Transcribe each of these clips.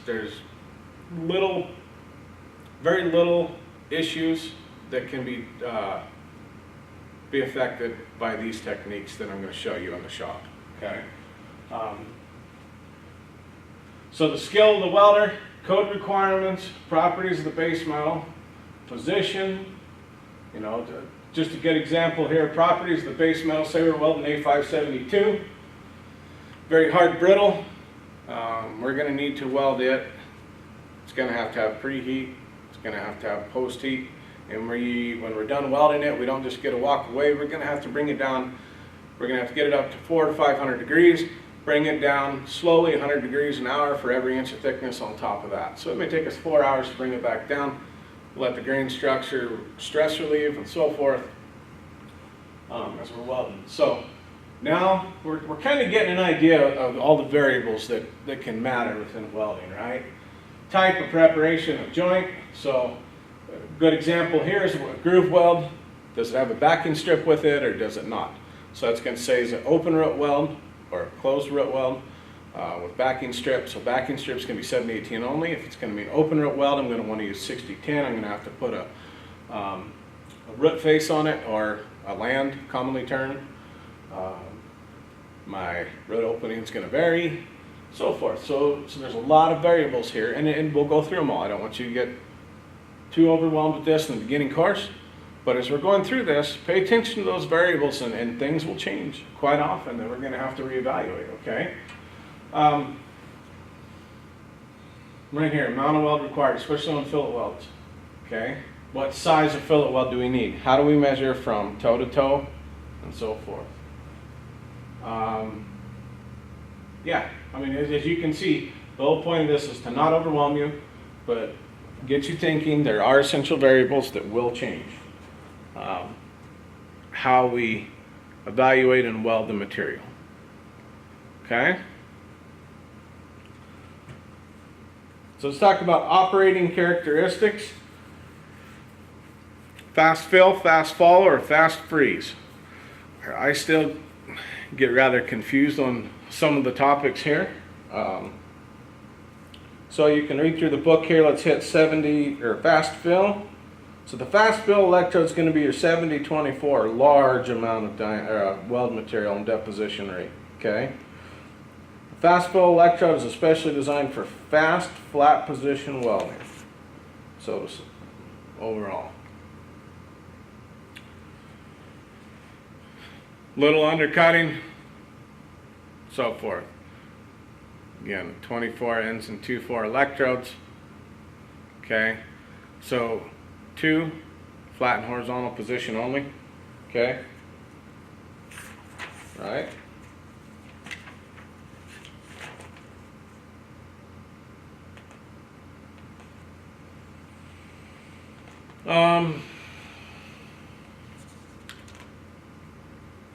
there's very little issues that can be affected by these techniques that I'm going to show you in the shop. Okay. So the skill of the welder, code requirements, properties of the base metal, position, you know, just a good example here, properties of the base metal, say we're welding A572, very hard brittle. We're going to need to weld it. It's going to have preheat, it's going to have post heat, and when we're done welding it, we don't just get to walk away. We're going to have to bring it down. We're going to have to get it up to 400 to 500 degrees, bring it down slowly 100 degrees an hour for every inch of thickness on top of that. So it may take us 4 hours to bring it back down, let the grain structure stress relieve and so forth as we're welding. So now we're kind of getting an idea of all the variables that can matter within welding, right? Type of preparation of joint. So a good example here is a groove weld. Does it have a backing strip with it or does it not? So that's going to say is it open root weld or a closed root weld with backing strip. So backing strip is going to be 7018 only. If it's going to be an open root weld, I'm going to want to use 6010. I'm going to have to put a root face on it or a land, commonly termed. My root opening is going to vary, so forth. So there's a lot of variables here, and we'll go through them all. I don't want you to get too overwhelmed with this in the beginning course, but as we're going through this, pay attention to those variables, and things will change quite often that we're going to have to reevaluate, okay? Right here, amount of weld required, especially on fillet welds, okay? What size of fillet weld do we need? How do we measure from toe to toe, and so forth? Yeah, I mean, as you can see, the whole point of this is to not overwhelm you, but get you thinking there are essential variables that will change how we evaluate and weld the material. Okay? So let's talk about operating characteristics. Fast fill, fast fall, or fast freeze. I still get rather confused on some of the topics here. So you can read through the book here. Let's hit 70 or fast fill. So the fast fill electrode is going to be your 7024, large amount of weld material and deposition rate. Okay. The fast fill electrode is especially designed for fast flat position welding. So overall, little undercutting, so forth. Again, 24 ends and 2-4 electrodes. Okay, so 2 flat and horizontal position only. Okay, right.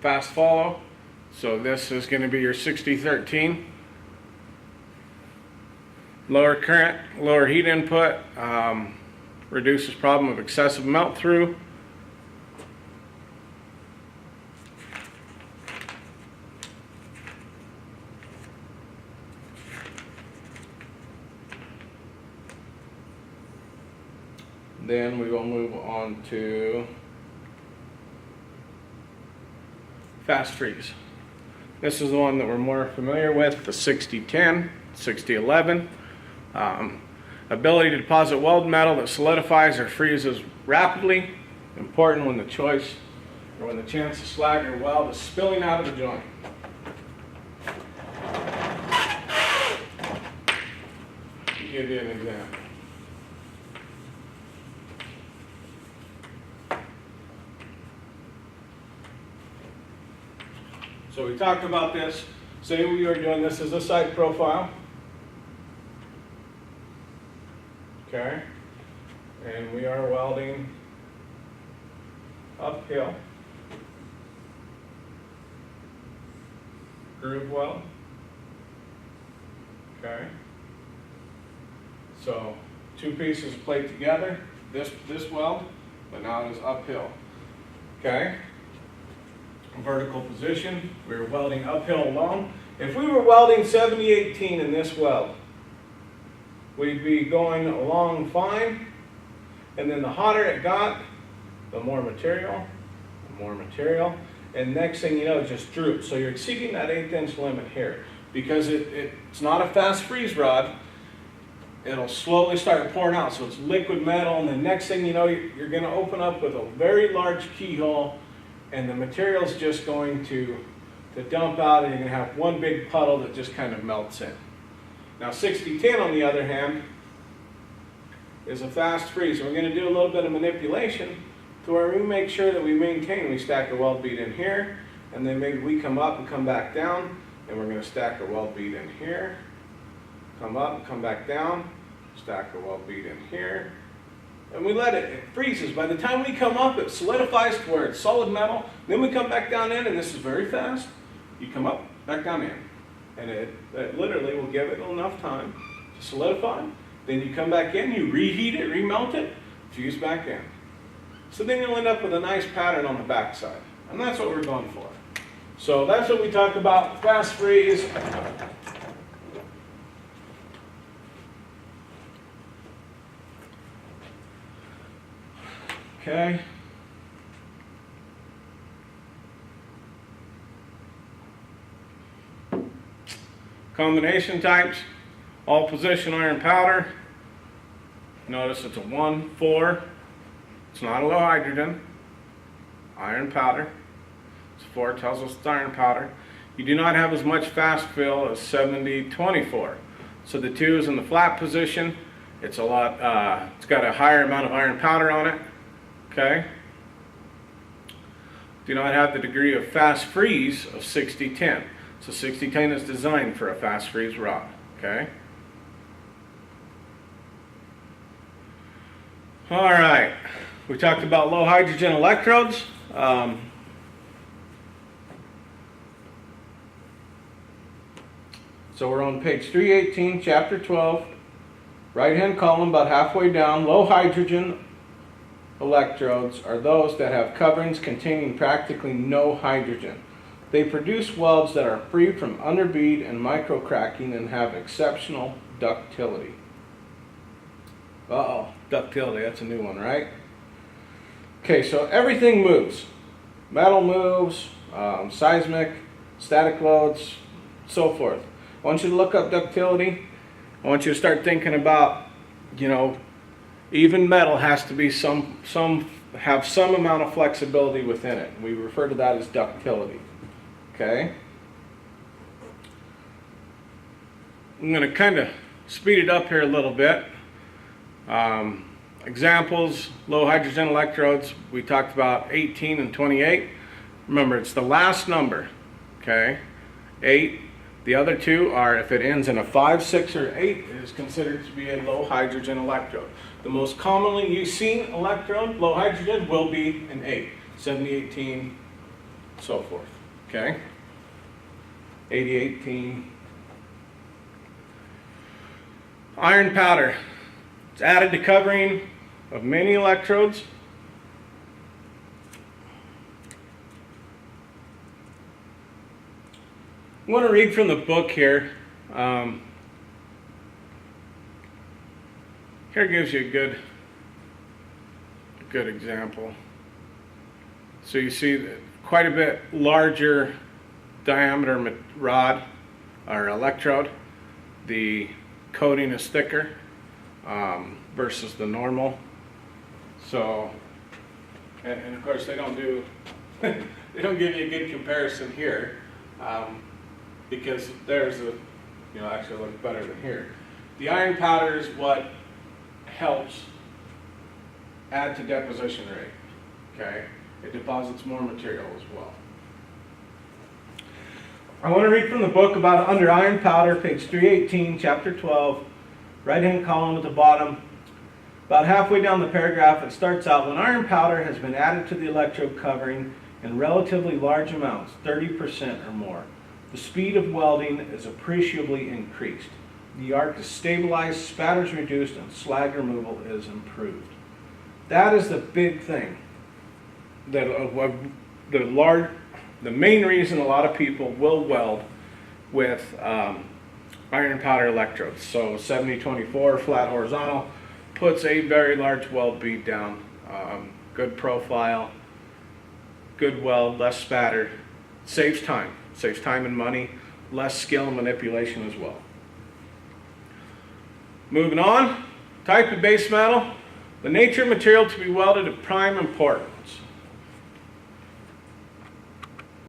Fast follow. So this is going to be your 6013. Lower current, lower heat input, reduces problem of excessive melt through. Then we will move on to fast freeze. This is the one that we're more familiar with, the 6010, 6011. Ability to deposit weld metal that solidifies or freezes rapidly. Important when the choice or when the chance of slag or weld is spilling out of the joint. Let me give you an example. So we talked about this. Say we are doing this as a site profile. Okay. And we are welding uphill. Groove weld. Okay. So 2 pieces of plate together. This weld, but now it is uphill. Okay. Vertical position. We're welding uphill alone. If we were welding 7018 in this weld, we'd be going along fine. And then the hotter it got, the more material, and next thing you know, it just droops. So you're exceeding that 1/8 inch limit here. Because it's not a fast freeze rod, it'll slowly start pouring out. So it's liquid metal, and the next thing you know, you're going to open up with a very large keyhole, and the material's just going to dump out, and you're going to have one big puddle that just kind of melts in. Now 6010, on the other hand, is a fast freeze. We're going to do a little bit of manipulation to where we make sure that we maintain. We stack a weld bead in here, and then maybe we come up and come back down, and we're going to stack a weld bead in here, come up and come back down, stack a weld bead in here, and we let it freezes. By the time we come up, it solidifies to where it's solid metal. Then we come back down in, and this is very fast. You come up, back down in, and it literally will give it enough time to solidify. Then you come back in, you reheat it, remelt it, fuse back in. So then you'll end up with a nice pattern on the back side. And that's what we're going for. So that's what we talk about, fast freeze. Okay. Combination types, all position iron powder. Notice it's a 1,4. It's not a low hydrogen. Iron powder. It's 4, tells us it's iron powder. You do not have as much fast fill as 7024. So the 2 is in the flat position. It's a lot. It's got a higher amount of iron powder on it. Okay. Do not have the degree of fast freeze of 6010. So 6010 is designed for a fast freeze rod. Okay. All right. We talked about low hydrogen electrodes. So we're on page 318, chapter 12, right-hand column, about halfway down. Low hydrogen electrodes are those that have coverings containing practically no hydrogen. They produce welds that are free from underbead and microcracking and have exceptional ductility. Uh-oh, ductility, that's a new one, right? Okay, so everything moves. Metal moves, seismic, static loads, so forth. I want you to look up ductility. I want you to start thinking about, even metal has to be have some amount of flexibility within it. We refer to that as ductility. Okay? I'm going to kind of speed it up here a little bit. Examples, low hydrogen electrodes, we talked about 18 and 28. Remember, it's the last number, okay? 8. The other two are, if it ends in a 5, 6, or 8, it is considered to be a low hydrogen electrode. The most commonly seen electrode, low hydrogen, will be an 8, 70, 18, so forth, okay? 80, 18. Iron powder. It's added to covering of many electrodes. I want to read from the book here. Here gives you a good example. So you see quite a bit larger diameter rod or electrode. The coating is thicker versus the normal. So, and of course they don't do, they don't give you a good comparison here because there's actually look better than here. The iron powder is what helps add to deposition rate. Okay, it deposits more material as well. I want to read from the book about under iron powder, page 318, chapter 12, right-hand column at the bottom. About halfway down the paragraph, it starts out, when iron powder has been added to the electrode covering in relatively large amounts, 30% or more, the speed of welding is appreciably increased. The arc is stabilized, spatters reduced, and slag removal is improved. That is the big thing. The main reason a lot of people will weld with iron powder electrodes. So 7024 flat horizontal puts a very large weld bead down. Good profile, good weld, less spatter, saves time and money, less skill and manipulation as well. Moving on, type of base metal. The nature of material to be welded of prime importance.